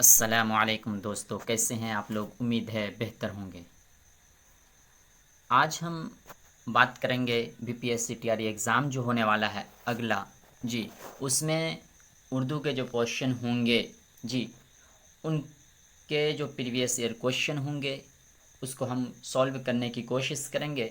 السلام علیکم دوستو، کیسے ہیں آپ لوگ؟ امید ہے بہتر ہوں گے۔ آج ہم بات کریں گے B P S C T R E exam جو ہونے والا ہے اگلا، اس میں اردو کے جو کوشچن ہوں گے، ان کے جو پریویس ایئر کوشچن ہوں گے اس کو ہم سولو کرنے کی کوشش کریں گے،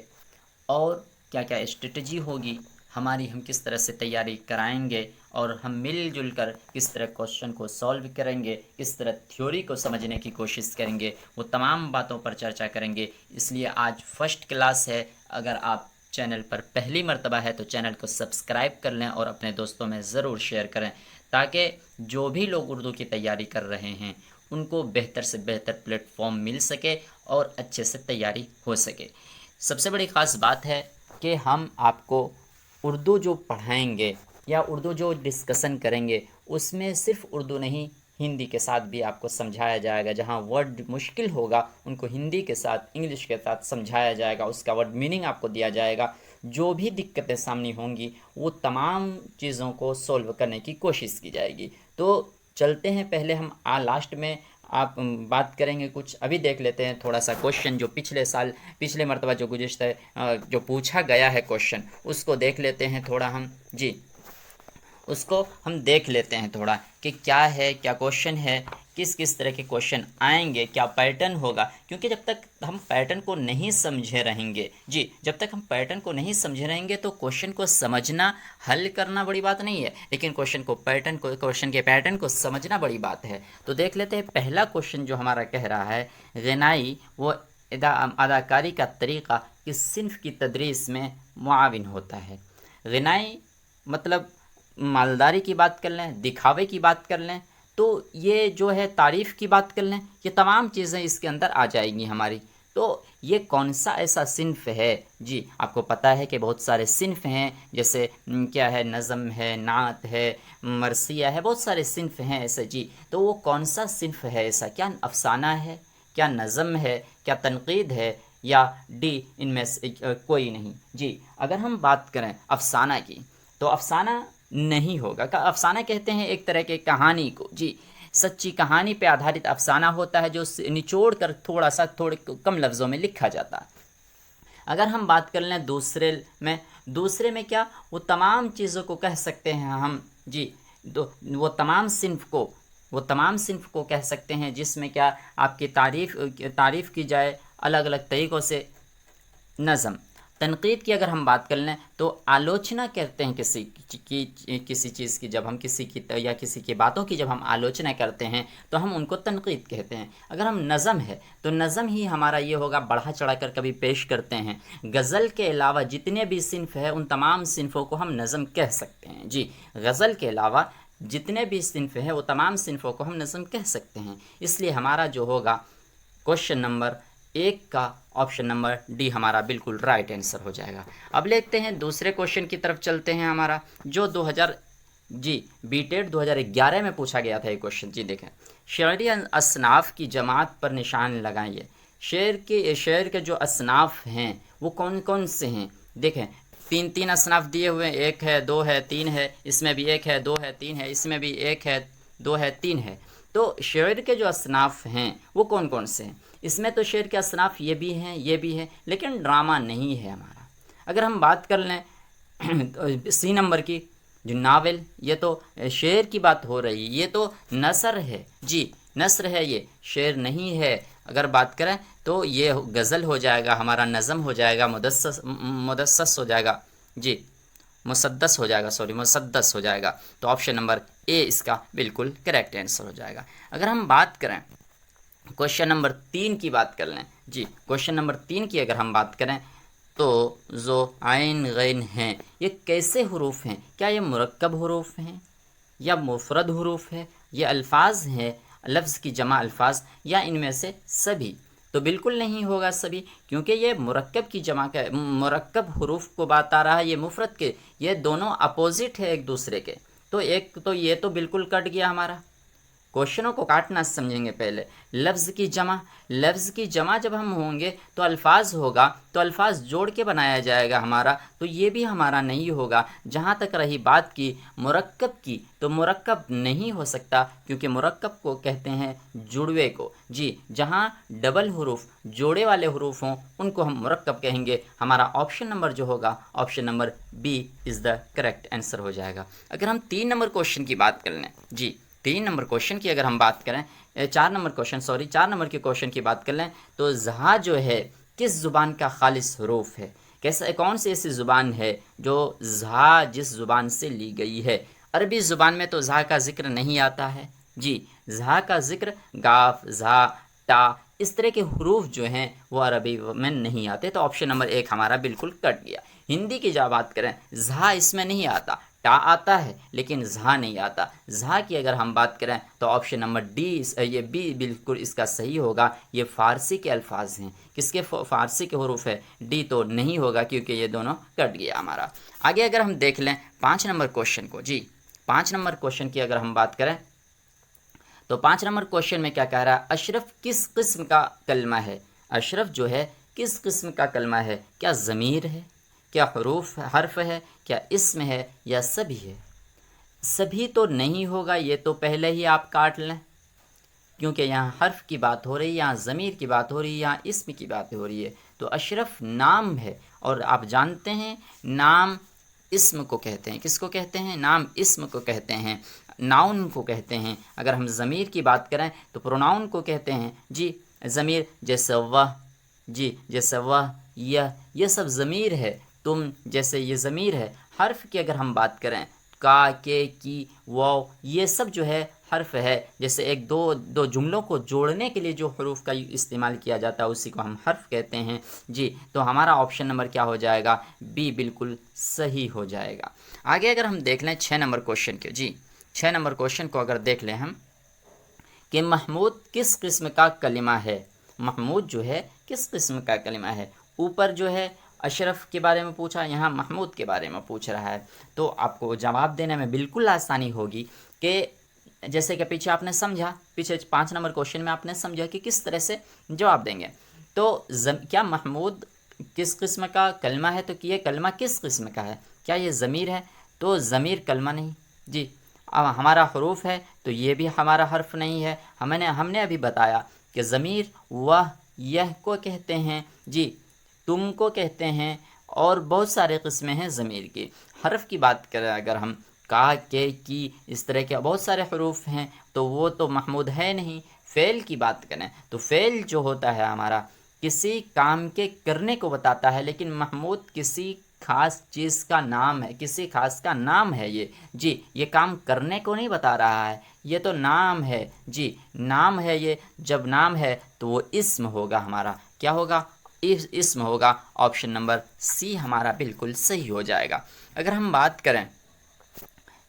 اور کیا کیا اسٹریٹجی ہوگی ہماری، ہم کس طرح سے تیاری کرائیں گے، اور ہم مل جل کر کس طرح کوشچن کو سولو کریں گے، کس طرح تھیوری کو سمجھنے کی کوشش کریں گے، وہ تمام باتوں پر چرچا کریں گے۔ اس لیے آج فرسٹ کلاس ہے، اگر آپ چینل پر پہلی مرتبہ ہے تو چینل کو سبسکرائب کر لیں اور اپنے دوستوں میں ضرور شیئر کریں، تاکہ جو بھی لوگ اردو کی تیاری کر رہے ہیں ان کو بہتر سے بہتر پلیٹ فارم مل سکے اور اچھے سے تیاری ہو سکے۔ سب سے بڑی خاص بات ہے کہ ہم آپ کو اردو جو پڑھائیں گے یا اردو جو ڈسکشن کریں گے اس میں صرف اردو نہیں، ہندی کے ساتھ بھی آپ کو سمجھایا جائے گا۔ جہاں ورڈ مشکل ہوگا ان کو ہندی کے ساتھ، انگلش کے ساتھ سمجھایا جائے گا، اس کا ورڈ میننگ آپ کو دیا جائے گا۔ جو بھی دقتیں سامنے ہوں گی وہ تمام چیزوں کو سولو کرنے کی کوشش کی جائے گی۔ تو چلتے ہیں، پہلے ہم لاسٹ میں آپ بات کریں گے کچھ، ابھی دیکھ لیتے ہیں تھوڑا سا کوشچن جو پچھلے مرتبہ جو گزشتہ جو پوچھا گیا ہے کوشچن، اس کو دیکھ لیتے ہیں تھوڑا ہم۔ اس کو ہم دیکھ لیتے ہیں تھوڑا کہ کیا ہے، کیا کوشچن ہے، کس کس طرح کے کوشچن آئیں گے، کیا پیٹرن ہوگا، کیونکہ جب تک ہم پیٹرن کو نہیں سمجھے رہیں گے جب تک ہم پیٹرن کو نہیں سمجھے رہیں گے تو کوشچن کو سمجھنا، حل کرنا بڑی بات نہیں ہے، لیکن کوشچن کے پیٹرن کو سمجھنا بڑی بات ہے۔ تو دیکھ لیتے ہیں پہلا کوشچن جو ہمارا کہہ رہا ہے، غنائی وہ اداکاری کا طریقہ کس صنف کی تدریس میں معاون ہوتا ہے۔ غنائی مطلب مالداری کی بات کر لیں، دکھاوے کی بات کر لیں، تو یہ جو ہے تعریف کی بات کر لیں، یہ تمام چیزیں اس کے اندر آ جائیں گی ہماری۔ تو یہ کون سا ایسا صنف ہے؟ آپ کو پتہ ہے کہ بہت سارے صنف ہیں، جیسے کیا ہے، نظم ہے، نعت ہے، مرثیہ ہے، بہت سارے صنف ہیں ایسے۔ تو وہ کون سا صنف ہے ایسا؟ کیا افسانہ ہے، کیا نظم ہے، کیا تنقید ہے، یا ان میں سے کوئی نہیں؟ اگر ہم بات کریں افسانہ کی تو افسانہ نہیں ہوگا۔ افسانہ کہتے ہیں ایک طرح کے کہانی کو، سچی کہانی پہ آدھارت افسانہ ہوتا ہے، جو نچوڑ کر تھوڑے کم لفظوں میں لکھا جاتا ہے۔ اگر ہم بات کر لیں دوسرے میں کیا، وہ تمام چیزوں کو کہہ سکتے ہیں ہم، وہ تمام صنف کو کہہ سکتے ہیں جس میں کیا آپ کی تعریف کی جائے الگ الگ طریقوں سے۔ نظم، تنقید کی اگر ہم بات کر لیں تو آلوچنا کرتے ہیں کسی چیز کی، جب ہم کسی کی باتوں کی جب ہم آلوچنا کرتے ہیں تو ہم ان کو تنقید کہتے ہیں۔ اگر ہم نظم ہے تو نظم ہی ہمارا یہ ہوگا، بڑھا چڑھا کر کبھی پیش کرتے ہیں۔ غزل کے علاوہ جتنے بھی صنف ہیں ان تمام صنفوں کو ہم نظم کہہ سکتے ہیں۔ غزل کے علاوہ جتنے بھی صنف ہیں وہ تمام صنفوں کو ہم نظم کہہ سکتے ہیں۔ اس لیے ہمارا جو ہوگا کوشچن نمبر 1 کا آپشن نمبر ڈی ہمارا بالکل رائٹ آنسر ہو جائے گا۔ اب لیتے ہیں دوسرے کوشچن کی طرف چلتے ہیں ہمارا، جو بی ٹیٹ 2011 میں پوچھا گیا تھا یہ کوشچن۔ دیکھیں، شعری اصناف کی جماعت پر نشان لگائیے۔ شعر کے جو اصناف ہیں وہ کون کون سے ہیں؟ دیکھیں، تین اصناف دیے ہوئے ہیں، 1 ہے، 2 ہے، 3 ہے، اس میں بھی 1 ہے، 2 ہے، 3 ہے، اس میں بھی 1 ہے، 2 ہے، 3 ہے۔ تو شعر کے جو اصناف ہیں وہ کون کون سے ہیں؟ اس میں تو شعر کے اصناف یہ بھی ہیں، یہ بھی ہیں، لیکن ڈرامہ نہیں ہے ہمارا۔ اگر ہم بات کر لیں سی نمبر کی، جو ناول، یہ تو شعر کی بات ہو رہی، یہ تو نثر ہے، نثر ہے، یہ شعر نہیں ہے۔ اگر بات کریں تو یہ غزل ہو جائے گا ہمارا، نظم ہو جائے گا، مدسس ہو جائے گا، مسدس ہو جائے گا۔ تو آپشن نمبر اے اس کا بالکل کریکٹ آنسر ہو جائے گا۔ اگر ہم بات کریں کوشچن نمبر 3 کی بات کر لیں، کوشچن نمبر 3 کی اگر ہم بات کریں تو زو عین غین ہیں، یہ کیسے حروف ہیں؟ کیا یہ مرکب حروف ہیں یا مفرد حروف ہے، یہ الفاظ ہیں، لفظ کی جمع الفاظ، یا ان میں سے سبھی؟ تو بالکل نہیں ہوگا سبھی، کیونکہ یہ مرکب حروف کو بات آ رہا ہے، یہ مفرد کے، یہ دونوں اپوزٹ ہے ایک دوسرے کے۔ تو یہ تو بالکل کٹ گیا ہمارا، क्वेश्चनों को काटना समझेंगे पहले। लफ्ज़ की जमा जब हम होंगे तो अल्फाज होगा, तो अल्फाज जोड़ के बनाया जाएगा हमारा, तो ये भी हमारा नहीं होगा। जहाँ तक रही बात की मुरक्कब की, तो मुरक्कब नहीं हो सकता, क्योंकि मुरक्कब को कहते हैं जुड़वे को। जी, जहाँ डबल हुरूफ जोड़े वाले हुरूफ हों उनको हम मुरक्कब कहेंगे। हमारा ऑप्शन नंबर जो होगा, option number B is the correct answer हो जाएगा। अगर हम 3 नंबर क्वेश्चन की बात कर लें, जी 3 नंबर क्वेश्चन की अगर हम बात करें, 4 नंबर के क्वेश्चन की बात कर लें, तो ज़हा जो है किस ज़ुबान का खालिस हुरूफ है? कौन सी ऐसी ज़ुबान है जो ज़हा जिस ज़ुबान से ली गई है? अरबी ज़ुबान में तो ज़हा का ज़िक्र नहीं आता है। जी, ज़हा का ज़िक्र गाफ, ज़ा, ता, इस तरह के हुरूफ जो हैं वो अरबी में नहीं आते, तो ऑप्शन नंबर 1 हमारा बिल्कुल कट गया। हिंदी की जब बात करें, ज़हा इसमें नहीं आता, टा आता है लेकिन ज़हा नहीं आता। ज़हा की अगर हम बात करें तो ऑप्शन नंबर डी, ये बी बिल्कुल इसका सही होगा। ये फ़ारसी के अल्फाज हैं। किसके? फ़ारसी के हुरूफ है। डी तो नहीं होगा क्योंकि ये दोनों कट गया हमारा। आगे अगर हम देख लें 5 नंबर क्वेश्चन को, जी 5 नंबर क्वेश्चन की अगर हम बात करें तो 5 नंबर क्वेश्चन में क्या कह रहा है? अशरफ किस किस्म का कलमा है? अशरफ जो है किस किस्म का कलमा है? क्या ज़मीर है, क्या हुरूफ हर्फ है, क्या इस्म है, या सभी है? सभी तो नहीं होगा, ये तो पहले ही आप काट लें, क्योंकि यहाँ हर्फ की बात हो रही है, यहाँ ज़मीर की बात हो रही है, यहाँ इस्म की बात हो रही है। तो अशरफ नाम है, और आप जानते हैं नाम इस्म को कहते हैं। किसको कहते हैं? नाम इस्म को कहते हैं, नाउन को कहते हैं। अगर हम ज़मीर की बात करें तो प्रोनाउन को कहते हैं। जी, ज़मीर जैसे वह, जी जैसे वह, यह, ये सब ज़मीर है। तुम जैसे ये ज़मीर है। हर्फ की अगर हम बात करें, का, के, की, वाव, ये सब जो है हर्फ है। जैसे एक दो जुमलों को जोड़ने के लिए जो हरूफ का इस्तेमाल किया जाता है उसी को हम हर्फ कहते हैं। जी, तो हमारा ऑप्शन नंबर क्या हो जाएगा? बी बिल्कुल सही हो जाएगा। आगे अगर हम देख लें 6 नंबर क्वेश्चन के, जी 6 नंबर क्वेश्चन को अगर देख लें हम कि महमूद किस किस्म का कलिमा है? महमूद जो है किस किस्म का कलिमा है? ऊपर जो है अशरफ के बारे में पूछा, यहाँ महमूद के बारे में पूछ रहा है, तो आपको जवाब देने में बिल्कुल आसानी होगी कि जैसे कि पीछे आपने समझा, पीछे 5 नंबर क्वेश्चन में आपने समझा कि किस तरह से जवाब देंगे। तो क्या महमूद किस किस्म का कलमा है? तो कि ये कलमा किस किस्म का है? क्या ये ज़मीर है? तो ज़मीर कलमा नहीं। जी, अब हमारा हरूफ है तो ये भी हमारा हर्फ नहीं है। हमने अभी बताया कि ज़मीर वह, यह को कहते हैं, जी तुम को कहते हैं, और बहुत सारे किस्में हैं ज़मीर की। हर्फ की बात करें अगर हम, का, के, की, इस तरह के बहुत सारे हरूफ हैं, तो वो तो महमूद है नहीं। फ़ेल की बात करें तो फ़ेल जो होता है हमारा किसी काम के करने को बताता है, लेकिन महमूद किसी खास चीज़ का नाम है, किसी खास का नाम है ये। जी, ये काम करने को नहीं बता रहा है, ये तो नाम है। जी, नाम है ये। जब नाम है तो वो इस्म होगा हमारा। क्या होगा? इस्म होगा। ऑप्शन नंबर सी हमारा बिल्कुल सही हो जाएगा। अगर हम बात करें,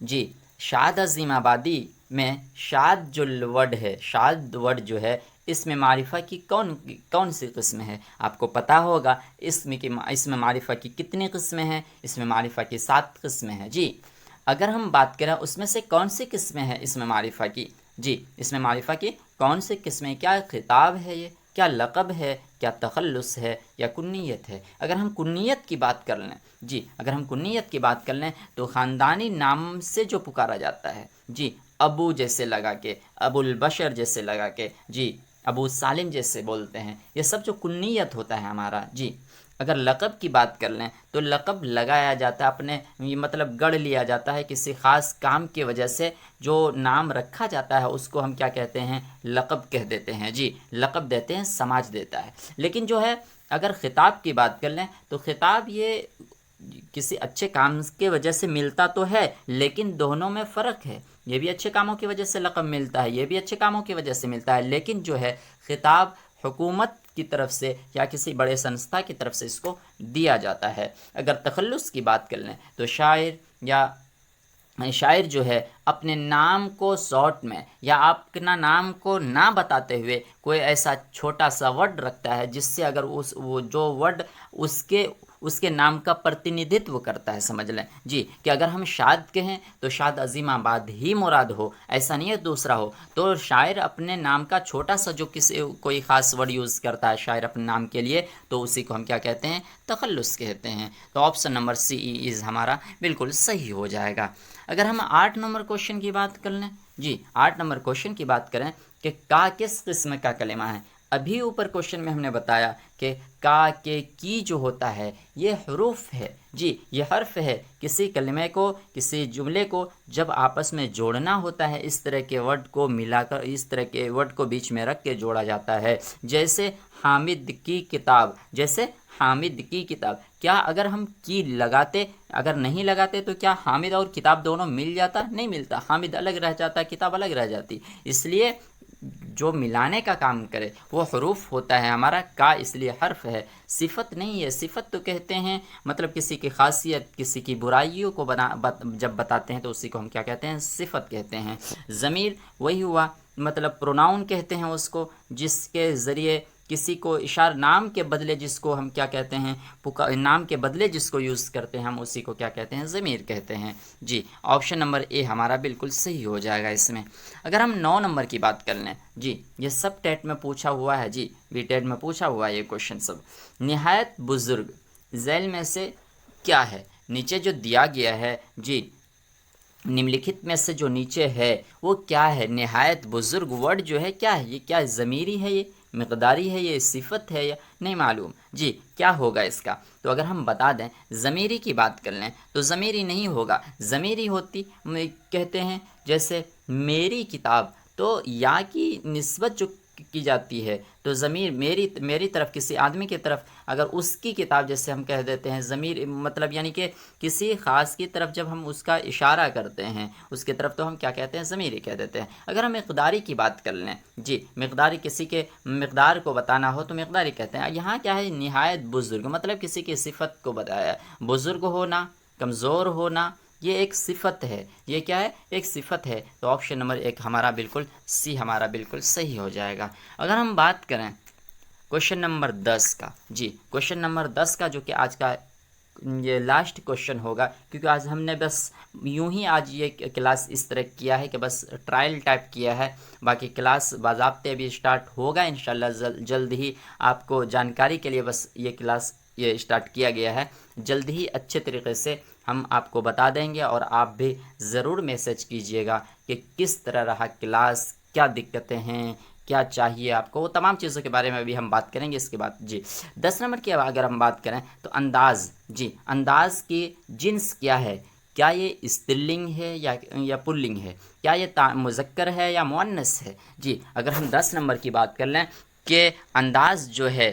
जी शाद अज़ीमाबादी में शाद जो वर्ड है, शाद वर्ड जो है, इसमें मारिफा की कौन सी किस्म है? आपको पता होगा इसमें मारिफा की कितनी किस्में हैं? इसमें मारिफा की 7 किस्में हैं। जी, अगर हम बात करें उसमें से कौन सी किस्में हैं इसमें मारिफा की? जी, इसमें मारिफा की कौन सी किस्में? क्या खिताब है ये? क्या लक़ब है? क्या तखल्लुस है? या कुन्नियत है? अगर हम कुन्नियत की बात कर लें, जी अगर हम कुन्नियत की बात कर लें तो ख़ानदानी नाम से जो पुकारा जाता है, जी अबू जैसे लगा के, अबुल बशर जैसे लगा के, जी अबू सालिम जैसे बोलते हैं, ये सब जो कुन्नियत होता है हमारा। जी, अगर लक़ब की बात कर लें तो लक़ब लगाया जाता है अपने, ये मतलब गढ़ लिया जाता है किसी ख़ास काम की वजह से। जो नाम रखा जाता है उसको हम क्या कहते हैं? लक़ब कह देते हैं। जी, लक़ब देते हैं, समाज देता है। लेकिन जो है अगर ख़िताब की बात कर लें तो ख़िताब ये किसी अच्छे काम के वजह से मिलता तो है, लेकिन दोनों में फ़र्क है। ये भी अच्छे कामों की वजह से लक़ब मिलता है, ये भी अच्छे कामों की वजह से मिलता है, लेकिन जो है ख़िताब हुकूमत की तरफ से या किसी बड़े संस्था की तरफ से इसको दिया जाता है। अगर तखल्लुस की बात कर लें तो शायर जो है अपने नाम को शॉर्ट में या अपना नाम को ना बताते हुए कोई ऐसा छोटा सा वर्ड रखता है जिससे अगर वो जो वर्ड उसके اس کے نام کا प्रतिनिधित्व करता है, समझ लें जी, कि अगर हम शाद कहें तो शाद अजीमाबाद ही मुराद हो, ऐसा नहीं है दूसरा हो। तो शायर अपने नाम का छोटा सा जो किसी कोई ख़ास वर्ड यूज़ करता है शायर अपने नाम के लिए, तो उसी को हम क्या कहते हैं, तखल्लुस कहते हैं। तो ऑप्शन नंबर सी इज़ हमारा बिल्कुल सही हो जाएगा। अगर हम 8 नंबर क्वेश्चन की बात कर लें जी, 8 नंबर क्वेश्चन की बात करें कि का किस किस्म का कलिमा है। अभी ऊपर क्वेश्चन में हमने बताया कि का के की जो होता है ये हरूफ है जी, ये हर्फ है। किसी कलिमे को, किसी जुमले को जब आपस में जोड़ना होता है, इस तरह के वर्ड को मिलाकर, इस तरह के वर्ड को बीच में रख के जोड़ा जाता है। जैसे हामिद की किताब, जैसे हामिद की किताब, क्या अगर हम की लगाते, अगर नहीं लगाते तो क्या हामिद और किताब दोनों मिल जाता? नहीं मिलता, हामिद अलग रह जाता, किताब अलग रह जाती। इसलिए जो मिलाने का काम करे वो हरूफ होता है हमारा का, इसलिए हर्फ है, सिफत नहीं है। सिफत तो कहते हैं मतलब किसी की खासियत, किसी की बुराइयों को जब बताते हैं तो उसी को हम क्या कहते हैं, सिफत कहते हैं। ज़मीर वही हुआ, मतलब प्रोनाउन कहते हैं उसको, जिसके ज़रिए किसी को इशार, नाम के बदले जिसको हम क्या कहते हैं, नाम के बदले जिसको यूज़ करते हैं हम उसी को क्या कहते हैं, ज़मीर कहते हैं जी। ऑप्शन नंबर ए हमारा बिल्कुल सही हो जाएगा इसमें। अगर हम 9 नंबर की बात कर लें जी, ये सब टेट में पूछा हुआ है जी, बी टेट में पूछा हुआ है ये क्वेश्चन सब। निहायत बुज़ुर्ग झैल में से क्या है? नीचे जो दिया गया है जी, निम्नलिखित में से जो नीचे है वो क्या है? निहायत बुज़ुर्ग वर्ड जो है क्या है? ये क्या ज़मीरी है, ये मिक़दारी है, ये सिफत है, या नहीं मालूम जी, क्या होगा इसका? तो अगर हम बता दें ज़मीरी की बात कर लें तो ज़मीरी नहीं होगा। ज़मीरी होती कहते हैं जैसे मेरी किताब, तो या की निस्बत जो की जाती है, तो ज़मीर मेरी तरफ, किसी आदमी की तरफ, अगर उसकी किताब जैसे हम कह देते हैं, ज़मीर मतलब यानी कि किसी ख़ास की तरफ जब हम उसका इशारा करते हैं उसकी तरफ, तो हम क्या कहते हैं, ज़मीरी कह देते हैं। अगर हम मिक़दारी की बात कर लें जी, मिक़दारी किसी के मिक़दार को बताना हो तो मिक़दारी कहते हैं। यहाँ क्या है, निहायत बुज़ुर्ग मतलब किसी की सिफत को बताया। बुज़ुर्ग होना, कमज़ोर होना, ये एक सिफत है। ये क्या है, एक सिफत है। तो ऑप्शन नंबर 1 हमारा बिल्कुल सी हमारा बिल्कुल सही हो जाएगा। अगर हम बात करें क्वेश्चन नंबर 10 का जी, क्वेश्चन नंबर 10 का जो कि आज का ये लास्ट क्वेश्चन होगा, क्योंकि आज हमने बस यूं ही आज ये क्लास इस तरह किया है कि बस ट्रायल टाइप किया है। बाकी क्लास बाज़ाब्ते अभी स्टार्ट होगा इंशाल्लाह जल्द ही। आपको जानकारी के लिए बस ये क्लास ये स्टार्ट किया गया है। जल्द ही अच्छे तरीके से हम आपको बता देंगे, और आप भी ज़रूर मैसेज कीजिएगा कि किस तरह रहा क्लास, क्या दिक्कतें हैं, क्या चाहिए आपको, वो तमाम चीज़ों के बारे में भी हम बात करेंगे इसके बाद जी। 10 नंबर की अगर हम बात करें तो अंदाज़ जी, अंदाज़ की जिन्स क्या है? क्या ये स्त्रीलिंग है या पुल्लिंग है? क्या ये मुज़क्कर है या मुअन्नस है जी? अगर हम 10 नंबर की बात कर लें कि अंदाज़ जो है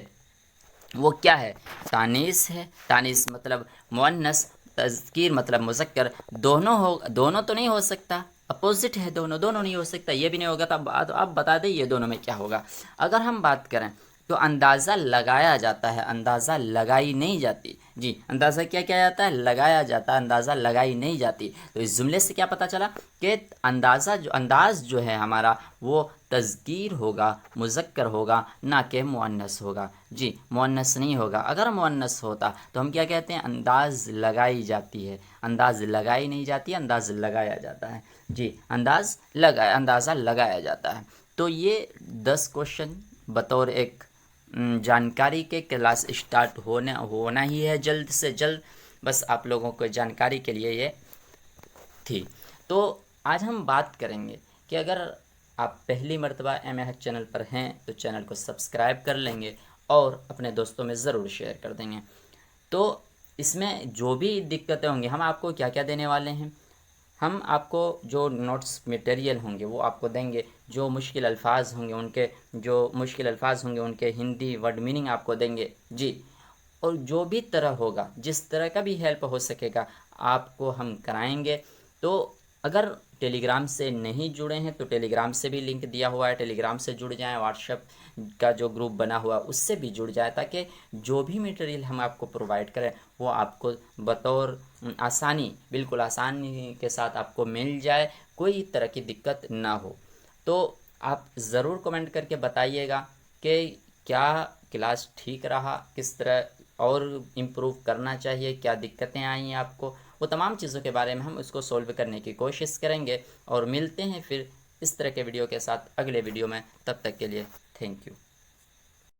वो क्या है, तानीस है। तानीस मतलब मुअन्नस, तज़कीर मतलब मुज़क्कर, दोनों तो नहीं हो सकता, अपोजिट है, दोनों नहीं हो सकता, ये भी नहीं होगा। तो अब बता दें ये दोनों में क्या होगा। अगर हम बात करें तो अंदाज़ा लगाया जाता है, अंदाज़ा लगाई नहीं जाती जी। अंदाज़ा क्या किया जाता है, लगाया जाता है, अंदाज़ा लगाई नहीं जाती। तो इस जुमले से क्या पता चला कि अंदाज़ जो है हमारा वो तज़कीर होगा, मुज़क्कर होगा, ना कि मुअन्नस होगा जी। मुअन्नस नहीं होगा। अगर मुअन्नस होता तो हम क्या कहते हैं, अंदाज़ लगाई जाती है। अंदाज़ लगाई नहीं जाती, अंदाज़ लगाया जाता है जी। अंदाज़ा लगाया जाता है। तो ये 10 क्वेश्चन बतौर एक जानकारी के क्लास स्टार्ट होना ही है जल्द से जल्द। बस आप लोगों को जानकारी के लिए ये थी। तो आज हम बात करेंगे कि अगर आप पहली मर्तबा MAH चैनल पर हैं तो चैनल को सब्सक्राइब कर लेंगे और अपने दोस्तों में ज़रूर शेयर कर देंगे। तो इसमें जो भी दिक्कतें होंगी, हम आपको क्या क्या देने वाले हैं, हम आपको जो नोट्स मटेरियल होंगे वो आपको देंगे। जो मुश्किल अल्फाज होंगे उनके हिंदी वर्ड मीनिंग आपको देंगे जी। और जो भी तरह होगा, जिस तरह का भी हेल्प हो सकेगा आपको हम कराएंगे। तो अगर टेलीग्राम से नहीं जुड़े हैं तो टेलीग्राम से भी लिंक दिया हुआ है, टेलीग्राम से जुड़ जाएं। व्हाट्सएप का जो ग्रुप बना हुआ है उससे भी जुड़ जाए, ताकि जो भी मटेरियल हम आपको प्रोवाइड करें वो आपको बतौर आसानी, बिल्कुल आसानी के साथ आपको मिल जाए, कोई तरह की दिक्कत ना हो। तो आप ज़रूर कमेंट करके बताइएगा कि क्या क्लास ठीक रहा, किस तरह اور امپروو کرنا چاہیے، کیا دقتیں آئیں آپ کو، وہ تمام چیزوں کے بارے میں ہم اس کو سولو کرنے کی کوشش کریں گے، اور ملتے ہیں پھر اس طرح کے ویڈیو کے ساتھ اگلے ویڈیو میں۔ تب تک کے لیے تھینک یو۔